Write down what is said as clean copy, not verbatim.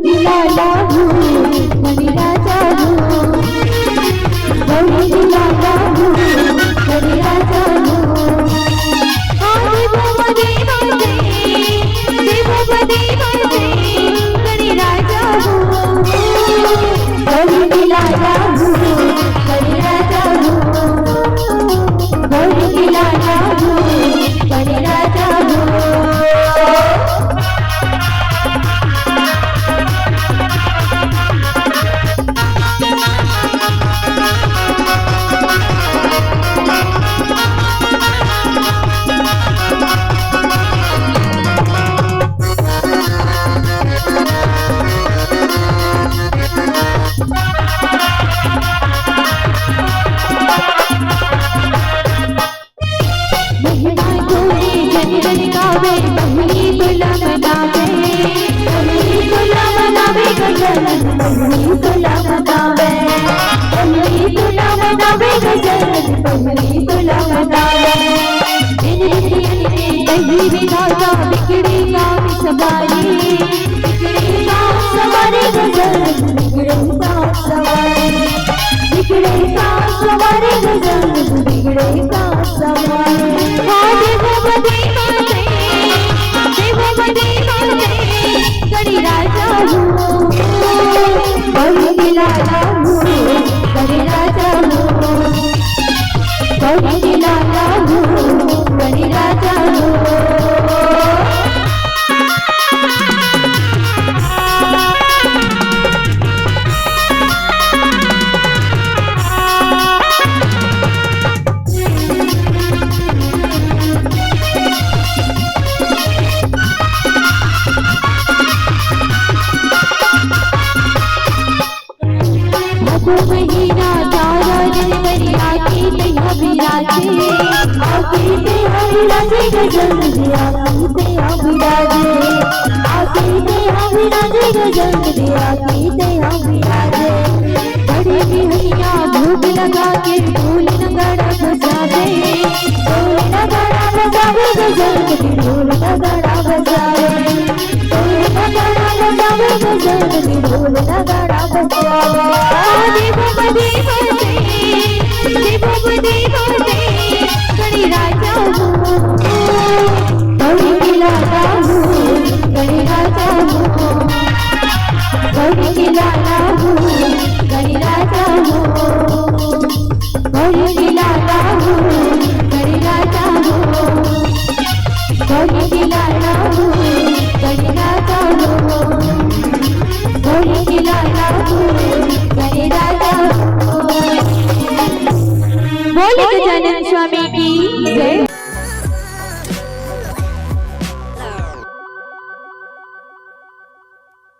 दिलाला हो गणराजा हो गौरी दिलाला हो गणराजा हो देवपदे माझे गणराजा हो गौरी दिलाला हो गणराजा हो गौरी दिलाला हो गणराजा हो बहिणी तुला मनावे गजानन बहिणी तुला मनावे बहिणी तुला मनावे गजानन बहिणी तुला मनावे कही विधाता बिगड़ी गाँव सवारी गजानन बिगड़े गाँव सवारी गजानन बिगड़े गाँव सवारी गणराजा हो गौरी दिलाला हो गणराजा हो गौरी दिलाला हो गणराजा हो महीना तारा जनवरी आके तैया विराजे आके तैया विराजे गजानन आके तैया विराजे आके तैया विराजे गजानन आके तैया विराजे बड़ी बिहनिया भोग लगा के ढोल नगाड़ा बजावे गजानन ढोल नगाड़ा बजावे गजानन ढोल नगाड़ा बजावे